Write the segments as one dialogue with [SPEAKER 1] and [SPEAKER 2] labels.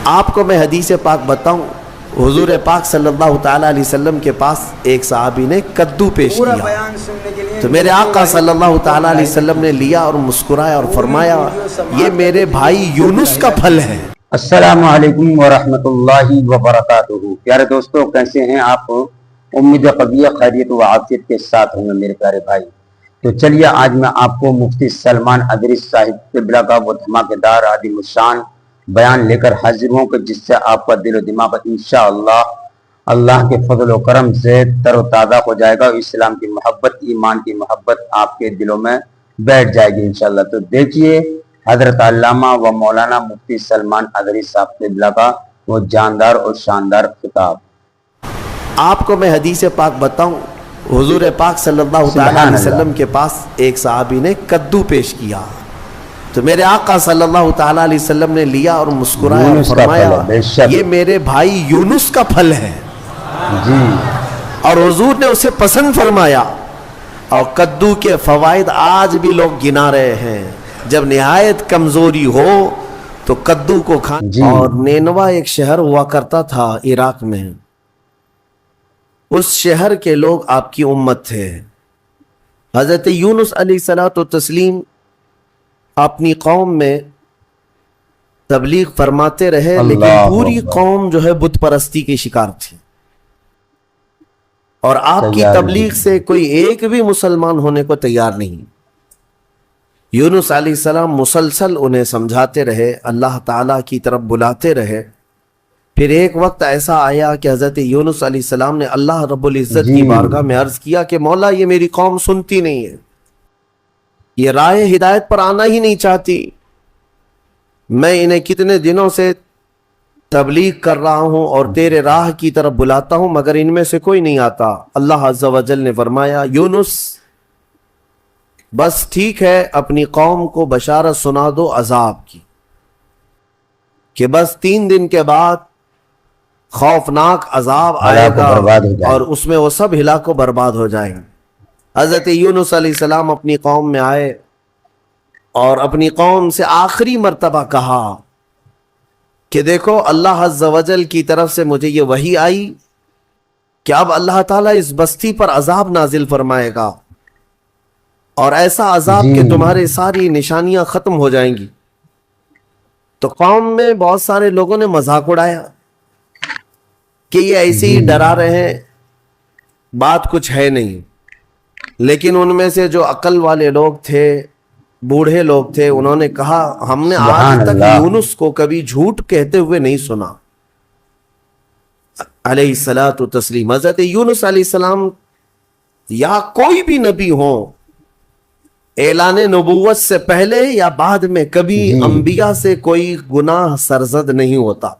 [SPEAKER 1] آپ کو میں حدیث پاک بتاؤں، حضور پاک صلی اللہ تعالیٰ علیہ وسلم کے پاس ایک صحابی نے کدو پیش کیا تو میرے آقا صلی اللہ تعالیٰ علیہ وسلم نے لیا اور مسکرایا اور فرمایا یہ میرے بھائی یونس کا پھل ہے۔
[SPEAKER 2] السلام علیکم ورحمۃ اللہ وبرکاتہ۔ پیارے دوستو، کیسے ہیں آپ؟ امید قویہ خیریت و عافیت کے ساتھ ہوں میرے پیارے بھائی۔ تو چلیے آج میں آپ کو مفتی سلمان ادریس صاحب قبلہ کا وہ دھماکے دار عظیم الشان بیان لے کر حاضر ہوں کہ جس سے آپ کا دل و دماغ انشاءاللہ اللہ کے فضل و کرم سے تر و تازہ ہو جائے گا، اسلام کی محبت، ایمان کی محبت آپ کے دلوں میں بیٹھ جائے گی انشاءاللہ۔ تو دیکھیے حضرت علامہ و مولانا مفتی سلمان ادریس صاحب قبلہ کا وہ جاندار اور شاندار خطاب۔
[SPEAKER 1] آپ کو میں حدیث پاک بتاؤں، حضور پاک صلی اللہ تعالیٰ علیہ وسلم کے پاس ایک صحابی نے کدو پیش کیا تو میرے آقا صلی اللہ تعالیٰ علیہ وسلم نے لیا اور مسکرایا اور فرمایا یہ میرے بھائی یونس کا پھل ہے
[SPEAKER 2] جی،
[SPEAKER 1] اور حضور نے اسے پسند فرمایا۔ اور کدو کے فوائد آج بھی لوگ گنا رہے ہیں، جب نہایت کمزوری ہو تو کدو کو کھانا
[SPEAKER 2] جی۔
[SPEAKER 1] اور نینوا ایک شہر ہوا کرتا تھا عراق میں، اس شہر کے لوگ آپ کی امت تھے۔ حضرت یونس علیہ الصلوۃ والتسلیم اپنی قوم میں تبلیغ فرماتے رہے، لیکن پوری قوم جو ہے بت پرستی کی شکار تھی، اور آپ کی تبلیغ سے کوئی ایک بھی مسلمان ہونے کو تیار نہیں۔ یونس علیہ السلام مسلسل انہیں سمجھاتے رہے، اللہ تعالیٰ کی طرف بلاتے رہے۔ پھر ایک وقت ایسا آیا کہ حضرت یونس علیہ السلام نے اللہ رب العزت کی بارگاہ میں عرض کیا کہ مولا یہ میری قوم سنتی نہیں ہے، یہ راہ ہدایت پر آنا ہی نہیں چاہتی، میں انہیں کتنے دنوں سے تبلیغ کر رہا ہوں اور تیرے راہ کی طرف بلاتا ہوں مگر ان میں سے کوئی نہیں آتا۔ اللہ عز و جل نے فرمایا یونس بس ٹھیک ہے، اپنی قوم کو بشارت سنا دو عذاب کی کہ بس 3 دن کے بعد خوفناک عذاب آئے گا اور اس میں وہ سب ہلاک و برباد ہو جائیں گے۔ حضرت یونس علیہ السلام اپنی قوم میں آئے اور اپنی قوم سے آخری مرتبہ کہا کہ دیکھو اللہ عز و جل کی طرف سے مجھے یہ وحی آئی کہ اب اللہ تعالیٰ اس بستی پر عذاب نازل فرمائے گا، اور ایسا عذاب کہ تمہارے ساری نشانیاں ختم ہو جائیں گی۔ تو قوم میں بہت سارے لوگوں نے مذاق اڑایا کہ یہ ایسے ہی ڈرا رہے ہیں، بات کچھ ہے نہیں۔ لیکن ان میں سے جو عقل والے لوگ تھے، بوڑھے لوگ تھے، انہوں نے کہا ہم نے آج تک یونس کو کبھی جھوٹ کہتے ہوئے نہیں سنا علیہ الصلاۃ والتسلیم۔ حضرت یونس علیہ السلام یا کوئی بھی نبی ہو، اعلان نبوت سے پہلے یا بعد میں کبھی انبیاء سے کوئی گناہ سرزد نہیں ہوتا۔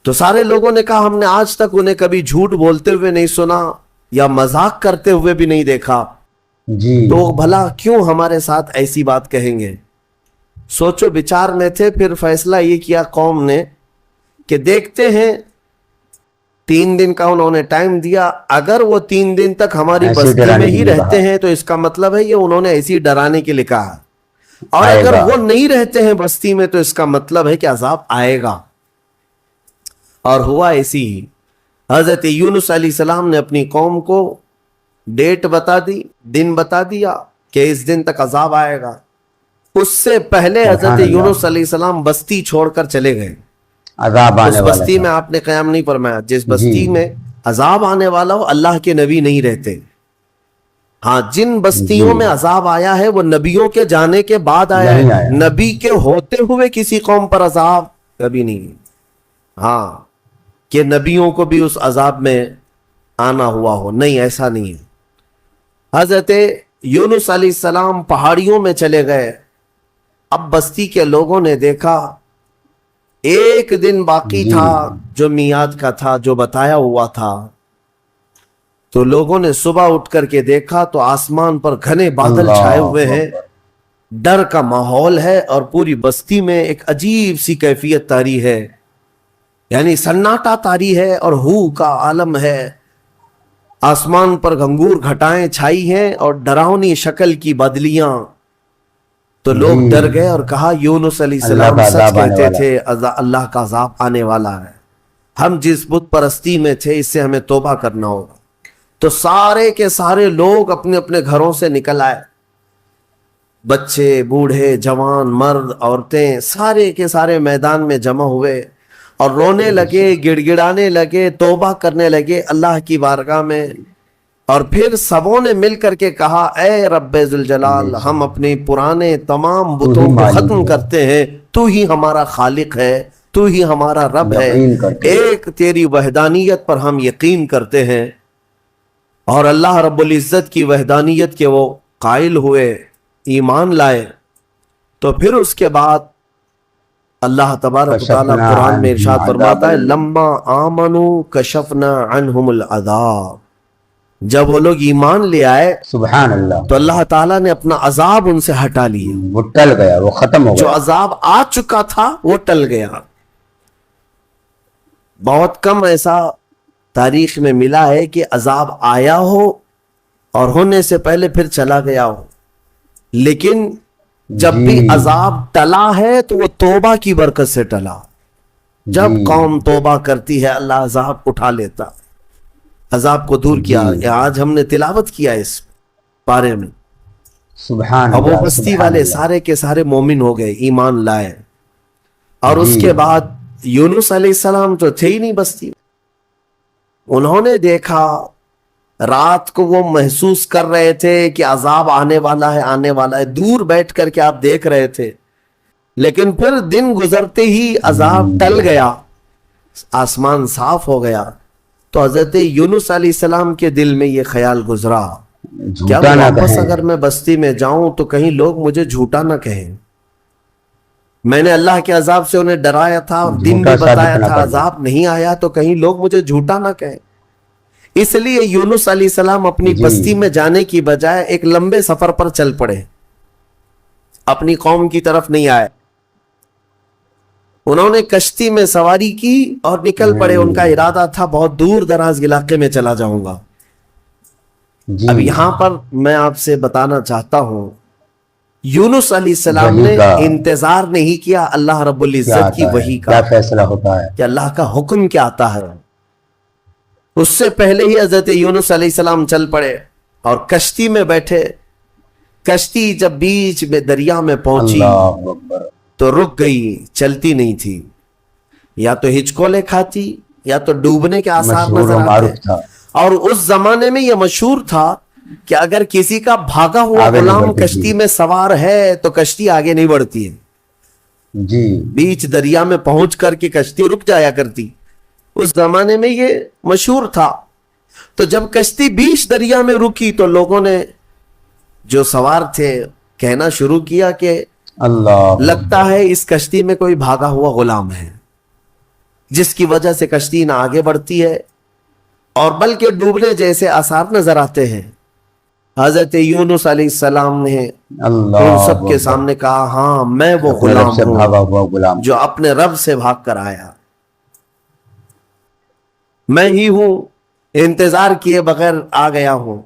[SPEAKER 1] تو سارے لوگوں نے کہا ہم نے آج تک انہیں کبھی جھوٹ بولتے ہوئے نہیں سنا یا مذاق کرتے ہوئے بھی نہیں دیکھا، تو بھلا کیوں ہمارے ساتھ ایسی بات کہیں گے؟ سوچو بچار میں تھے۔ پھر فیصلہ یہ کیا قوم نے کہ دیکھتے ہیں، 3 دن کا انہوں نے ٹائم دیا، اگر وہ 3 دن تک ہماری بستی میں ہی رہتے ہیں تو اس کا مطلب ہے یہ انہوں نے ایسی ڈرانے کے لیے کہا، اور اگر وہ نہیں رہتے ہیں بستی میں تو اس کا مطلب ہے کہ عذاب آئے گا۔ اور ہوا ایسی ہی۔ حضرت یونس علیہ السلام نے اپنی قوم کو ڈیٹ بتا دی، دن بتا دیا کہ اس دن تک عذاب آئے گا۔ اس سے پہلے حضرت یونس علیہ السلام بستی چھوڑ کر چلے گئے۔ اس بستی میں آپ نے قیام نہیں فرمایا، جس بستی میں عذاب آنے والا ہو اللہ کے نبی نہیں رہتے۔ ہاں، جن بستیوں میں عذاب آیا ہے وہ نبیوں کے جانے کے بعد آیا ہے، نبی کے ہوتے ہوئے کسی قوم پر عذاب کبھی نہیں۔ ہاں کہ نبیوں کو بھی اس عذاب میں آنا ہوا ہو، نہیں، ایسا نہیں ہے۔ حضرت یونس علیہ السلام پہاڑیوں میں چلے گئے۔ اب بستی کے لوگوں نے دیکھا 1 دن باقی تھا جو میعاد کا تھا، جو بتایا ہوا تھا، تو لوگوں نے صبح اٹھ کر کے دیکھا تو آسمان پر گھنے بادل چھائے ہوئے ہیں، ڈر کا ماحول ہے، اور پوری بستی میں ایک عجیب سی کیفیت طاری ہے، یعنی سناٹا طاری ہے اور ہو کا عالم ہے۔ آسمان پر گھنگور گھٹائیں چھائی ہیں اور ڈراؤنی شکل کی بدلیاں تو لوگ ڈر گئے اور کہا یونس علیہ السلام
[SPEAKER 2] اللہ کا
[SPEAKER 1] سچ
[SPEAKER 2] عذاب آنے
[SPEAKER 1] کہتے
[SPEAKER 2] والا
[SPEAKER 1] تھے، اللہ کا عذاب آنے والا ہے، ہم جس بت پرستی میں تھے اس سے ہمیں توبہ کرنا ہوگا۔ تو سارے کے سارے لوگ اپنے اپنے گھروں سے نکل آئے، بچے، بوڑھے، جوان، مرد، عورتیں، سارے کے سارے میدان میں جمع ہوئے اور رونے لگے، گڑ گڑانے لگے، توبہ کرنے لگے اللہ کی بارگاہ میں۔ اور پھر سبوں نے مل کر کے کہا، اے رب ذوالجلال، ہم اپنے پرانے تمام بتوں کو ختم کرتے ہیں، تو ہی ہمارا خالق ہے، تو ہی ہمارا رب ہے،
[SPEAKER 2] یقین کرتے ہیں۔
[SPEAKER 1] ایک تیری وحدانیت پر ہم یقین کرتے ہیں۔ اور اللہ رب العزت کی وحدانیت کے وہ قائل ہوئے، ایمان لائے۔ تو پھر اس کے بعد اللہ تبارک و تعالیٰ قرآن میں ارشاد فرماتا ہے، لما آمنوا کشفنا عنہم العذاب، جب وہ لوگ ایمان لے آئے
[SPEAKER 2] سبحان اللہ،
[SPEAKER 1] تو اللہ تعالیٰ نے اپنا عذاب ان سے ہٹا لیا،
[SPEAKER 2] وہ ٹل گیا، وہ ختم ہو
[SPEAKER 1] جو
[SPEAKER 2] گیا۔
[SPEAKER 1] عذاب آ چکا تھا وہ ٹل گیا۔ بہت کم ایسا تاریخ میں ملا ہے کہ عذاب آیا ہو اور ہونے سے پہلے پھر چلا گیا ہو، لیکن جب بھی عذاب ٹلا ہے تو وہ توبہ کی برکت سے ٹلا۔ جب قوم توبہ کرتی ہے اللہ عذاب اٹھا لیتا، عذاب کو دور کیا۔ آج ہم نے تلاوت کیا اس پارے میں،
[SPEAKER 2] سبحان
[SPEAKER 1] اب وہ
[SPEAKER 2] اللہ،
[SPEAKER 1] بستی
[SPEAKER 2] سبحان
[SPEAKER 1] والے
[SPEAKER 2] اللہ۔
[SPEAKER 1] سارے کے سارے مومن ہو گئے، ایمان لائے۔ اور اس کے بعد یونس علیہ السلام تو تھے ہی نہیں بستی میں، انہوں نے دیکھا، رات کو وہ محسوس کر رہے تھے کہ عذاب آنے والا ہے، آنے والا ہے، دور بیٹھ کر کے آپ دیکھ رہے تھے، لیکن پھر دن گزرتے ہی عذاب ٹل گیا، آسمان صاف ہو گیا۔ تو حضرت یونس علیہ السلام کے دل میں یہ خیال گزرا، کیا
[SPEAKER 2] جھوٹا نہ
[SPEAKER 1] واپس
[SPEAKER 2] کہیں۔
[SPEAKER 1] اگر میں بستی میں جاؤں تو کہیں لوگ مجھے جھوٹا نہ کہیں، میں نے اللہ کے عذاب سے انہیں ڈرایا تھا اور دن بھی
[SPEAKER 2] جھوٹا ثابت
[SPEAKER 1] بتایا
[SPEAKER 2] نہ
[SPEAKER 1] تھا،
[SPEAKER 2] کریں۔
[SPEAKER 1] عذاب نہیں آیا تو کہیں لوگ مجھے جھوٹا نہ کہیں۔ اس لیے یونس علیہ السلام اپنی بستی میں جانے کی بجائے ایک لمبے سفر پر چل پڑے، اپنی قوم کی طرف نہیں آئے، انہوں نے کشتی میں سواری کی اور نکل پڑے۔ ان کا ارادہ تھا بہت دور دراز علاقے میں چلا جاؤں گا۔ اب یہاں پر میں آپ سے بتانا چاہتا ہوں، یونس علیہ السلام نے انتظار نہیں کیا اللہ رب العزت کی وحی کا،
[SPEAKER 2] کیا فیصلہ ہوتا ہے،
[SPEAKER 1] کہ اللہ کا حکم کیا آتا ہے۔ اس سے پہلے ہی حضرت یونس علیہ السلام چل پڑے اور کشتی میں بیٹھے۔ کشتی جب بیچ میں دریا میں پہنچی
[SPEAKER 2] اللہ اکبر،
[SPEAKER 1] تو رک گئی، چلتی نہیں تھی، یا تو ہچکولے کھاتی یا تو ڈوبنے کے آثار
[SPEAKER 2] مشہور و
[SPEAKER 1] نظر آتے۔
[SPEAKER 2] معروف تھا۔
[SPEAKER 1] اور اس زمانے میں یہ مشہور تھا کہ اگر کسی کا بھاگا ہوا
[SPEAKER 2] آگے نہیں
[SPEAKER 1] غلام
[SPEAKER 2] بڑھتی
[SPEAKER 1] کشتی
[SPEAKER 2] تھی۔
[SPEAKER 1] میں سوار ہے تو کشتی آگے نہیں بڑھتی ہے،
[SPEAKER 2] جی
[SPEAKER 1] بیچ دریا میں پہنچ کر کے کشتی رک جایا کرتی۔ اس زمانے میں یہ مشہور تھا۔ تو جب کشتی بیچ دریا میں رکی تو لوگوں نے جو سوار تھے کہنا شروع کیا کہ
[SPEAKER 2] اللہ
[SPEAKER 1] لگتا ہے اس کشتی میں کوئی بھاگا ہوا غلام ہے، جس کی وجہ سے کشتی نہ آگے بڑھتی ہے اور بلکہ ڈوبنے جیسے آثار نظر آتے ہیں۔ حضرت یونس علیہ السلام نے
[SPEAKER 2] اللہ
[SPEAKER 1] ان سب کے سامنے کہا، ہاں میں وہ غلام
[SPEAKER 2] سے بھاگا
[SPEAKER 1] ہوں
[SPEAKER 2] ہوا غلام،
[SPEAKER 1] جو اپنے رب سے بھاگ کر آیا، میں ہی ہوں، انتظار کیے بغیر آ گیا ہوں۔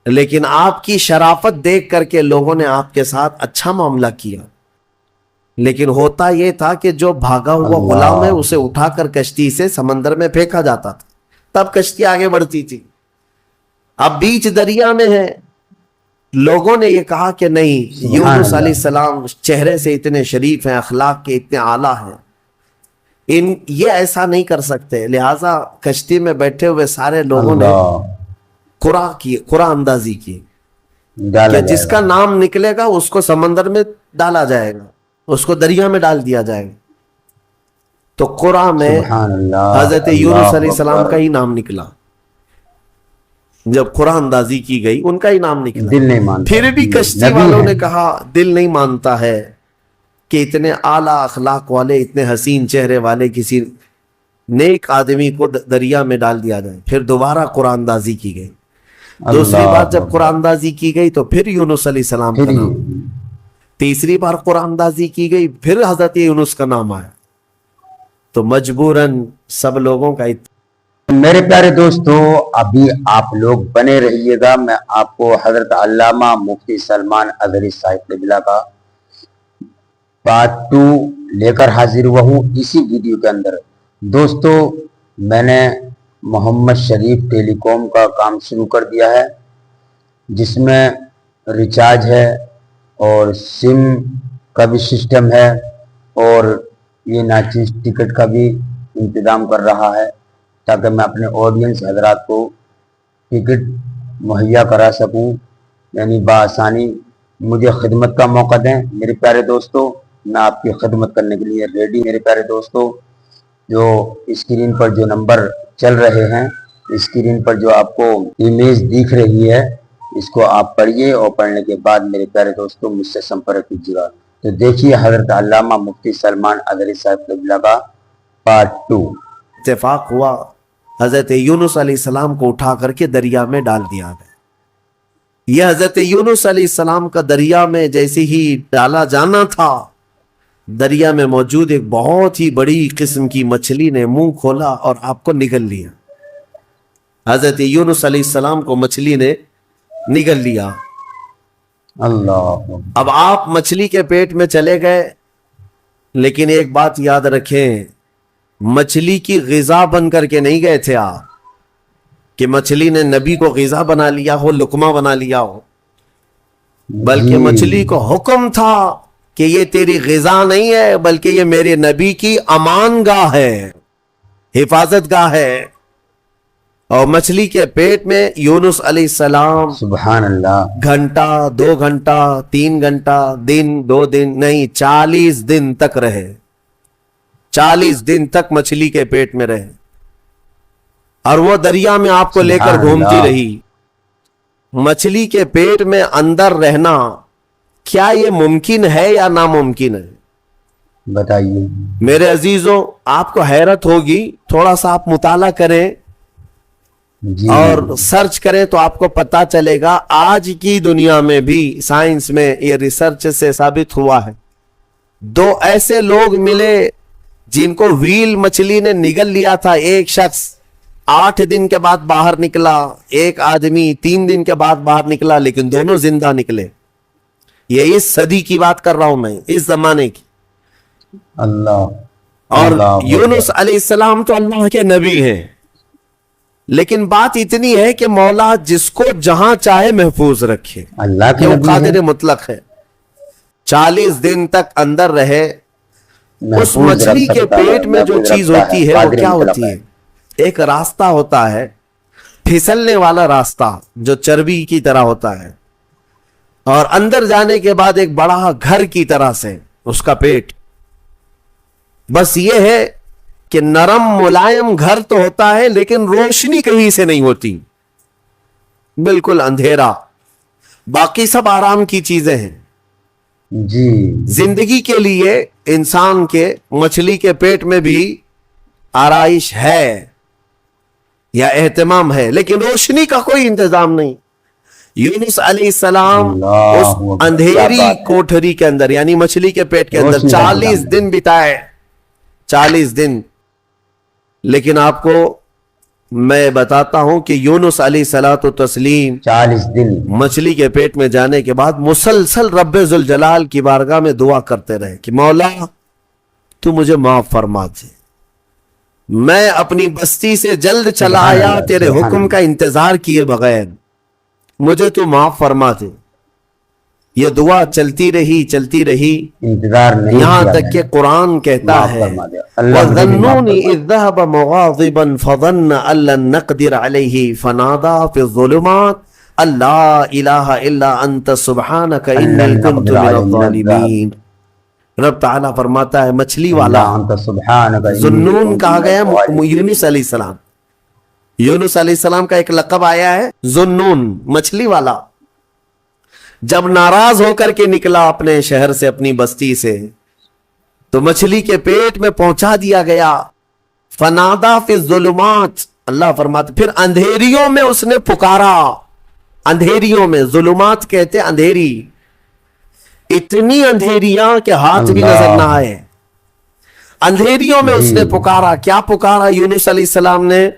[SPEAKER 1] لیکن آپ کی شرافت دیکھ کر کے لوگوں نے آپ کے ساتھ اچھا معاملہ کیا، لیکن ہوتا یہ تھا کہ جو بھاگا ہوا غلام ہے اسے اٹھا کر کشتی سے سمندر میں پھینکا جاتا تھا، تب کشتی آگے بڑھتی تھی۔ اب بیچ دریا میں ہے، لوگوں نے یہ کہا کہ نہیں، یونس علیہ السلام چہرے سے اتنے شریف ہیں، اخلاق کے اتنے اعلیٰ ہیں، یہ ایسا نہیں کر سکتے، لہٰذا کشتی میں بیٹھے ہوئے سارے لوگوں نے قرآن اندازی کی کہ جس کا نام نکلے گا اس کو سمندر میں ڈالا جائے گا، اس کو دریا میں ڈال دیا جائے گا۔ تو قرآن میں حضرت یونس علیہ السلام کا ہی نام نکلا، جب قرآن اندازی کی گئی ان کا ہی نام نکلا۔
[SPEAKER 2] دل نہیں مانتا،
[SPEAKER 1] پھر بھی کشتی والوں نے کہا دل نہیں مانتا ہے کہ اتنے اعلیٰ اخلاق والے، اتنے حسین چہرے والے کسی نیک آدمی کو دریا میں ڈال دیا جائے۔ پھر دوبارہ قرآن اندازی کی گئی، دوسری بار جب قرآن اندازی کی گئی تو پھر یونس علیہ السلام کا نام، تیسری بار قرآن اندازی کی گئی پھر حضرت یونس کا نام آیا۔ تو مجبوراً سب لوگوں کا
[SPEAKER 2] میرے پیارے دوستو ابھی آپ لوگ بنے رہیے گا، میں آپ کو حضرت علامہ مفتی سلمان اظہری صاحب قبلہ کا پارٹ 2 لے کر حاضر ہوا ہوں اسی ویڈیو کے اندر۔ دوستو میں نے محمد شریف ٹیلی کام کا کام شروع کر دیا ہے، جس میں ریچارج ہے اور سم کا بھی سسٹم ہے، اور یہ ناچیز ٹکٹ کا بھی انتظام کر رہا ہے تاکہ میں اپنے آڈینس حضرات کو ٹکٹ مہیا کرا سکوں، یعنی بآسانی مجھے خدمت کا موقع دیں۔ میرے پیارے دوستو میں آپ کی خدمت کرنے کے لیے ریڈی۔ میرے پیارے دوستو جو اسکرین پر جو نمبر چل رہے ہیں، اسکرین پر جو آپ کو امیج دکھ رہی ہے، اس کو آپ پڑھیے اور پڑھنے کے بعد میرے پیارے دوستو مجھ سے سمپرک کیجیے گا۔ تو دیکھیے حضرت علامہ مفتی سلمان اظہری صاحب قبلہ کا پارٹ 2۔
[SPEAKER 1] اتفاق ہوا حضرت یونس علیہ السلام کو اٹھا کر کے دریا میں ڈال دیا گیا۔ یہ حضرت یونس علیہ السلام کا دریا میں جیسے ہی ڈالا جانا تھا، دریا میں موجود ایک بہت ہی بڑی قسم کی مچھلی نے منہ کھولا اور آپ کو نگل لیا۔ حضرت یونس علیہ السلام کو مچھلی نے نگل لیا۔
[SPEAKER 2] اللہ
[SPEAKER 1] اب آپ مچھلی کے پیٹ میں چلے گئے، لیکن ایک بات یاد رکھیں، مچھلی کی غذا بن کر کے نہیں گئے تھے آپ کہ مچھلی نے نبی کو غذا بنا لیا ہو، لقمہ بنا لیا ہو، بلکہ مچھلی کو حکم تھا کہ یہ تیری غذا نہیں ہے، بلکہ یہ میرے نبی کی امان گاہ ہے، حفاظت گاہ ہے۔ اور مچھلی کے پیٹ میں یونس علیہ السلام
[SPEAKER 2] سبحان اللہ،
[SPEAKER 1] گھنٹہ 2 گھنٹہ 3 گھنٹہ دن 2 دن نہیں 40 دن تک رہے، 40 دن تک مچھلی کے پیٹ میں رہے، اور وہ دریا میں آپ کو لے کر گھومتی رہی۔ مچھلی کے پیٹ میں اندر رہنا کیا یہ ممکن ہے یا ناممکن ہے؟
[SPEAKER 2] بتائیے
[SPEAKER 1] میرے عزیزوں، آپ کو حیرت ہوگی، تھوڑا سا آپ مطالعہ کریں
[SPEAKER 2] جی،
[SPEAKER 1] اور سرچ کریں تو آپ کو پتا چلے گا۔ آج کی دنیا میں بھی سائنس میں یہ ریسرچ سے ثابت ہوا ہے، 2 ایسے لوگ ملے جن کو ویل مچھلی نے نگل لیا تھا۔ ایک شخص 8 دن کے بعد باہر نکلا، ایک آدمی 3 دن کے بعد باہر نکلا، لیکن دونوں زندہ نکلے۔ یہ اس صدی کی بات کر رہا ہوں میں، اس زمانے کی۔
[SPEAKER 2] اللہ
[SPEAKER 1] اور
[SPEAKER 2] اللہ
[SPEAKER 1] یونس علیہ السلام تو اللہ کے نبی ہیں، لیکن بات اتنی ہے کہ مولا جس کو جہاں چاہے محفوظ رکھے،
[SPEAKER 2] اللہ کے
[SPEAKER 1] یہ
[SPEAKER 2] نبی
[SPEAKER 1] قادر
[SPEAKER 2] ہے،
[SPEAKER 1] مطلق ہے۔ 40 دن تک اندر رہے۔ اس
[SPEAKER 2] محفوظ
[SPEAKER 1] مچھلی
[SPEAKER 2] رکھ
[SPEAKER 1] کے
[SPEAKER 2] سکتا ہے،
[SPEAKER 1] پیٹ میں جو
[SPEAKER 2] محفوظ
[SPEAKER 1] چیز
[SPEAKER 2] رکھتا
[SPEAKER 1] ہوتی ہے وہ
[SPEAKER 2] قادر
[SPEAKER 1] کیا
[SPEAKER 2] مطلق
[SPEAKER 1] ہوتی
[SPEAKER 2] ہے۔
[SPEAKER 1] ہے؟ ایک راستہ ہوتا ہے پھسلنے والا راستہ جو چربی کی طرح ہوتا ہے، اور اندر جانے کے بعد ایک بڑا گھر کی طرح سے اس کا پیٹ۔ بس یہ ہے کہ نرم ملائم گھر تو ہوتا ہے، لیکن روشنی کہیں سے نہیں ہوتی، بالکل اندھیرا۔ باقی سب آرام کی چیزیں ہیں۔
[SPEAKER 2] جی
[SPEAKER 1] زندگی کے لیے انسان کے مچھلی کے پیٹ میں بھی آرائش ہے یا اہتمام ہے، لیکن روشنی کا کوئی انتظام نہیں۔ یونس علیہ السلام
[SPEAKER 2] اللہ
[SPEAKER 1] اس
[SPEAKER 2] اکبر،
[SPEAKER 1] اندھیری
[SPEAKER 2] کیا بات ہے۔
[SPEAKER 1] کوٹھری کے اندر یعنی مچھلی کے پیٹ کے اندر
[SPEAKER 2] روشنی کا
[SPEAKER 1] 40
[SPEAKER 2] انتظام
[SPEAKER 1] دن بتائے، 40 دن۔ لیکن آپ کو میں بتاتا ہوں کہ یونس علیہ الصلوۃ والتسلیم
[SPEAKER 2] 40 دن
[SPEAKER 1] مچھلی کے پیٹ میں جانے کے بعد مسلسل رب ذوالجلال کی بارگاہ میں دعا کرتے رہے کہ مولا تو مجھے معاف فرما دے، میں اپنی بستی سے جلد چلا
[SPEAKER 2] سبحان
[SPEAKER 1] آیا
[SPEAKER 2] اللہ،
[SPEAKER 1] تیرے
[SPEAKER 2] سبحان
[SPEAKER 1] حکم
[SPEAKER 2] اللہ۔
[SPEAKER 1] کا انتظار کیے بغیر، مجھے تو معاف فرما دے۔ یہ دعا چلتی رہی
[SPEAKER 2] انتظار نہیں
[SPEAKER 1] یہاں
[SPEAKER 2] کیا
[SPEAKER 1] تک
[SPEAKER 2] میں
[SPEAKER 1] کہ
[SPEAKER 2] نے۔
[SPEAKER 1] قرآن کہتا
[SPEAKER 2] معاف
[SPEAKER 1] ہے
[SPEAKER 2] فرما دے، اللہ مجھے بھی معاف
[SPEAKER 1] وَظَنُّونِ
[SPEAKER 2] فرما
[SPEAKER 1] إِذْ ذَهَبَ مُغَاضِبًا فَظَنَّ أَن لَّن نَّقْدِرَ عَلَيْهِ فَنَادَىٰ فِي الظُّلُمَاتِ أَن لَّا إِلَٰهَ إِلَّا أَنتَ سُبْحَانَكَ إِنِّي كُنتُ مِنَ الظَّالِمِينَ۔ رب تعالیٰ فرماتا ہے مچھلی والا،
[SPEAKER 2] اللہ انت سبحانک انی
[SPEAKER 1] ذنون
[SPEAKER 2] کنت
[SPEAKER 1] کہا
[SPEAKER 2] من
[SPEAKER 1] گیا
[SPEAKER 2] الظالمین۔
[SPEAKER 1] یونس علیہ السلام، یونس علیہ السلام کا ایک لقب آیا ہے ذنون، مچھلی والا۔ جب ناراض ہو کر کے نکلا اپنے شہر سے، اپنی بستی سے، تو مچھلی کے پیٹ میں پہنچا دیا گیا۔ فنادا فی الظلمات، اللہ فرماتے پھر اندھیریوں میں اس نے پکارا۔ اندھیریوں میں، ظلمات کہتے اندھیری، اتنی اندھیریاں کہ ہاتھ بھی
[SPEAKER 2] اللہ،
[SPEAKER 1] نظر نہ آئے۔ اندھیریوں میں اس
[SPEAKER 2] جی
[SPEAKER 1] نے پکارا۔ کیا پکارا یونس علیہ السلام نے؟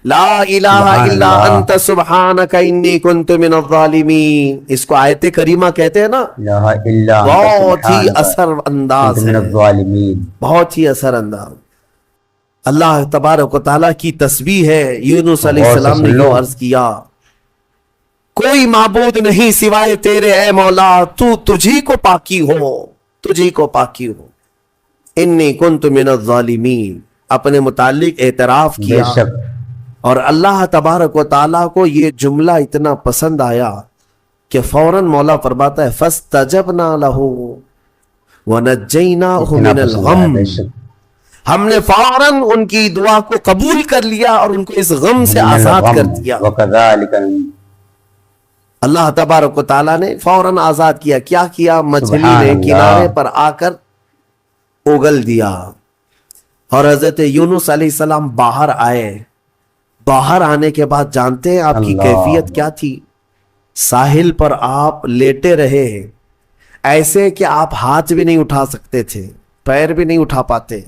[SPEAKER 1] لا الہ
[SPEAKER 2] سبحان
[SPEAKER 1] الا
[SPEAKER 2] اللہ،
[SPEAKER 1] انت سبحانک انی کنت من الظالمین. اس کو آیت کریمہ کہتے ہیں نا.
[SPEAKER 2] لا الہ الا انت
[SPEAKER 1] بہت ہی
[SPEAKER 2] سبحانک
[SPEAKER 1] اثر انداز
[SPEAKER 2] کنت من
[SPEAKER 1] ہے,
[SPEAKER 2] الظالمین.
[SPEAKER 1] بہت ہی اثر انداز. اللہ تبارک و تعالیٰ کی تسبیح ہے. یونس علیہ
[SPEAKER 2] غور سے
[SPEAKER 1] السلام نے
[SPEAKER 2] سن لو.
[SPEAKER 1] یوں عرض کیا, کوئی معبود نہیں سوائے تیرے اے مولا, تو تجھی کو پاکی ہو, تجھی کو پاکی ہو. انی کنت من الظالمین, اپنے متعلق اعتراف
[SPEAKER 2] بے
[SPEAKER 1] کیا.
[SPEAKER 2] شک
[SPEAKER 1] اور اللہ تبارک و تعالیٰ کو یہ جملہ اتنا پسند آیا کہ فوراً مولا فرماتا ہے فَاسْتَجَبْنَا لَهُ وَنَجَّيْنَاهُ
[SPEAKER 2] اتنا
[SPEAKER 1] مِنَ
[SPEAKER 2] پسند ہے,
[SPEAKER 1] الْغَمِّ.
[SPEAKER 2] بے شک.
[SPEAKER 1] ہم نے فوراً ان کی دعا کو قبول کر لیا اور ان کو اس غم سے
[SPEAKER 2] من
[SPEAKER 1] آزاد
[SPEAKER 2] الغم
[SPEAKER 1] کر دیا.
[SPEAKER 2] وَكَذَلِكَ
[SPEAKER 1] اللہ تبارک و تعالیٰ نے فوراً آزاد کیا. کیا کیا؟ مچھلی
[SPEAKER 2] سبحان
[SPEAKER 1] نے
[SPEAKER 2] اللہ.
[SPEAKER 1] کنارے پر آ کر اگل دیا اور حضرت یونس علیہ السلام باہر آئے. باہر آنے کے بعد جانتے ہیں آپ کی
[SPEAKER 2] اللہ.
[SPEAKER 1] کیفیت کیا تھی؟ ساحل پر آپ لیٹے رہے ایسے کہ آپ ہاتھ بھی نہیں اٹھا سکتے تھے, پیر بھی نہیں اٹھا پاتے,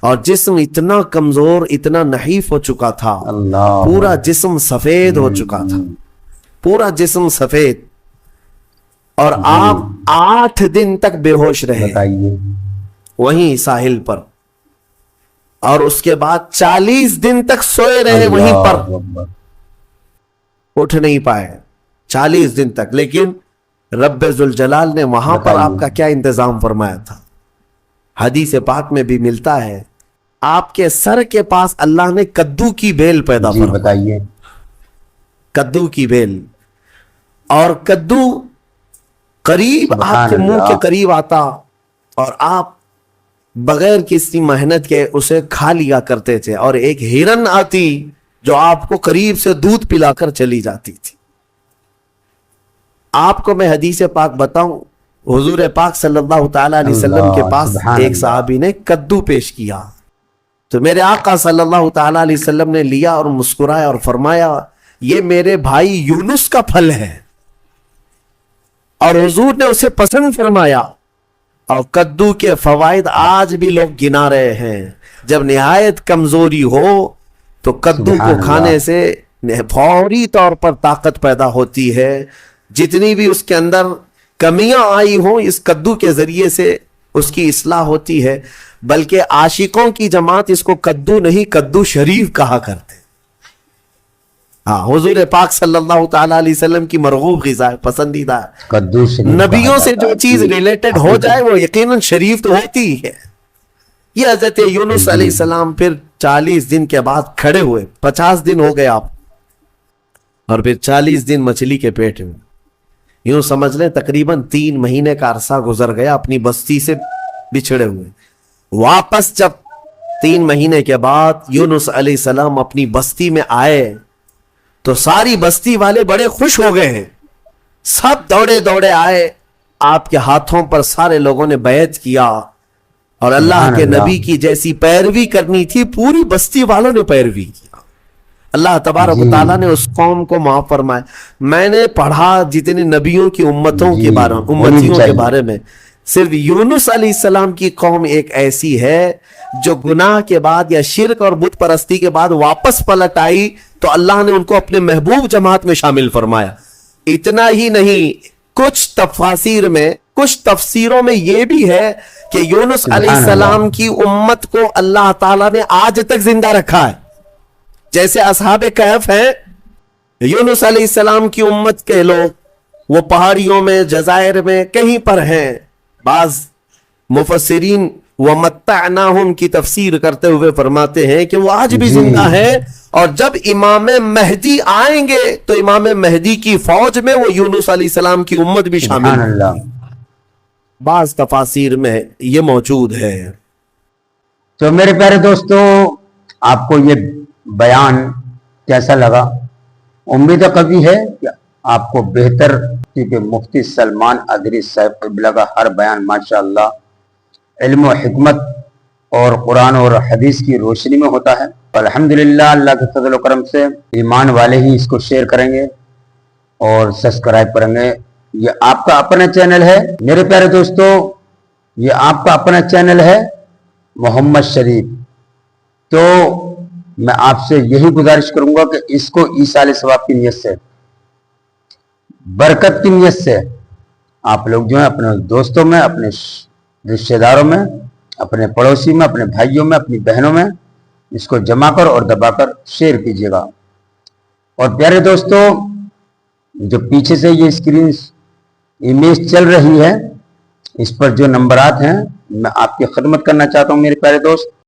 [SPEAKER 1] اور جسم اتنا کمزور, اتنا نحیف ہو چکا تھا,
[SPEAKER 2] اللہ
[SPEAKER 1] پورا جسم سفید ہو چکا تھا, پورا جسم سفید. اور آپ 8 دن تک بے ہوش رہے
[SPEAKER 2] بتائیے.
[SPEAKER 1] وہیں ساحل پر, اور اس کے بعد 40 دن تک سوئے رہے وہیں پر,
[SPEAKER 2] اللہ اکبر.
[SPEAKER 1] اٹھ نہیں پائے 40 دن تک. لیکن رب ذوالجلال نے وہاں پر
[SPEAKER 2] بتائیے.
[SPEAKER 1] آپ کا کیا انتظام فرمایا تھا؟ حدیث پاک میں بھی ملتا ہے, آپ کے سر کے پاس اللہ نے کدو کی بیل پیدا
[SPEAKER 2] جی
[SPEAKER 1] فرمائی.
[SPEAKER 2] بتائیے.
[SPEAKER 1] کدو کی بیل, اور کدو قریب
[SPEAKER 2] سبحان
[SPEAKER 1] آپ کے منہ
[SPEAKER 2] اللہ.
[SPEAKER 1] کے قریب آتا اور آپ بغیر کسی محنت کے اسے کھا لیا کرتے تھے. اور ایک ہرن آتی جو آپ کو قریب سے دودھ پلا کر چلی جاتی تھی. آپ کو میں حدیث پاک بتاؤں, حضور پاک صلی اللہ تعالی علیہ وسلم کے پاس
[SPEAKER 2] سبحان
[SPEAKER 1] ایک
[SPEAKER 2] اللہ.
[SPEAKER 1] صحابی نے کدو پیش کیا, تو میرے آقا صلی اللہ تعالی علیہ وسلم نے لیا اور مسکرایا اور فرمایا یہ میرے بھائی یونس کا پھل ہے. اور حضور نے اسے پسند فرمایا. اور کدو کے فوائد آج بھی لوگ گنا رہے ہیں. جب نہایت کمزوری ہو تو کدو
[SPEAKER 2] سبحان
[SPEAKER 1] کو
[SPEAKER 2] اللہ.
[SPEAKER 1] کھانے سے فوری طور پر طاقت پیدا ہوتی ہے. جتنی بھی اس کے اندر کمیاں آئی ہوں اس کدو کے ذریعے سے اس کی اصلاح ہوتی ہے. بلکہ عاشقوں کی جماعت اس کو کدو نہیں کدو شریف کہا کرتے. ہاں, حضور پاک صلی اللہ تعالی علیہ وسلم کی مرغوب غذا ہے, پسندیدہ ہے.
[SPEAKER 2] کدو شریف
[SPEAKER 1] نبیوں سے جو چیز
[SPEAKER 2] جی.
[SPEAKER 1] ریلیٹڈ ہو جائے وہ یقیناً شریف تو ہوتی ہی ہے. یہ حضرت یونس علیہ السلام پھر 40 دن کے بعد کھڑے ہوئے. 50 دن ہو گئے آپ, اور پھر 40 دن مچھلی کے پیٹ میں. یوں سمجھ لیں تقریباً 3 مہینے کا عرصہ گزر گیا اپنی بستی سے بچھڑے ہوئے. واپس جب 3 مہینے کے بعد یونس علیہ السلام اپنی بستی میں آئے تو ساری بستی والے بڑے خوش ہو گئے ہیں. سب دوڑے دوڑے آئے, آپ کے ہاتھوں پر سارے لوگوں نے بیعت کیا, اور اللہ
[SPEAKER 2] سبحان
[SPEAKER 1] کے
[SPEAKER 2] اللہ.
[SPEAKER 1] نبی کی جیسی پیروی کرنی تھی پوری بستی والوں نے پیروی کیا. اللہ تبارک و
[SPEAKER 2] جی.
[SPEAKER 1] تعالیٰ نے اس قوم کو معاف فرمایا. میں نے پڑھا جتنے نبیوں کی امتوں
[SPEAKER 2] جی.
[SPEAKER 1] کے بارے امتیوں کے
[SPEAKER 2] چاہیے.
[SPEAKER 1] بارے میں, صرف یونس علیہ السلام کی قوم ایک ایسی ہے جو گناہ کے بعد یا شرک اور بت پرستی کے بعد واپس پلٹ آئی تو اللہ نے ان کو اپنے محبوب جماعت میں شامل فرمایا. اتنا ہی نہیں, کچھ تفاسیر میں کچھ تفسیروں میں یہ بھی ہے کہ یونس علیہ
[SPEAKER 2] سبحان
[SPEAKER 1] السلام
[SPEAKER 2] اللہ.
[SPEAKER 1] کی امت کو اللہ تعالیٰ نے آج تک زندہ رکھا ہے. جیسے اصحاب کہف ہیں, یونس علیہ السلام کی امت کے لوگ وہ پہاڑیوں میں, جزائر میں کہیں پر ہیں. بعض مفسرین وَمَتَّعْنَاهُمْ کی تفسیر کرتے ہوئے فرماتے ہیں کہ وہ آج بھی
[SPEAKER 2] جی.
[SPEAKER 1] زندہ ہے, اور جب امام مہدی آئیں گے تو امام مہدی کی فوج میں وہ یونس علیہ السلام کی امت بھی شامل
[SPEAKER 2] سبحان
[SPEAKER 1] ہے.
[SPEAKER 2] اللہ.
[SPEAKER 1] بعض تفاسیر میں یہ موجود ہے.
[SPEAKER 2] تو میرے پیارے دوستو, آپ کو یہ بیان کیسا لگا؟ امید کبھی ہے کہ آپ کو بہتر, کیونکہ مفتی سلمان ادری صاحب قبلہ کا ہر بیان ماشاءاللہ علم و حکمت اور قرآن اور حدیث کی روشنی میں ہوتا ہے. الحمدللہ اللہ کے فضل و کرم سے ایمان والے ہی اس کو شیئر کریں گے اور سبسکرائب کریں گے. یہ آپ کا اپنا چینل ہے میرے پیارے دوستو, یہ آپ کا اپنا چینل ہے محمد شریف. تو میں آپ سے یہی گزارش کروں گا کہ اس کو ایصال ثواب کی نیت سے، برکت کی نیت سے آپ لوگ جو ہیں اپنے دوستوں میں، اپنے رشتہ داروں میں، اپنے پڑوسی میں، اپنے بھائیوں میں، اپنی بہنوں میں اس کو جمع کر اور دبا کر شیئر کیجیے گا۔ اور پیارے دوستو، جو پیچھے سے یہ اسکرین امیج چل رہی ہے، اس پر جو نمبرات ہیں میں آپ کی خدمت کرنا چاہتا ہوں میرے پیارے دوست۔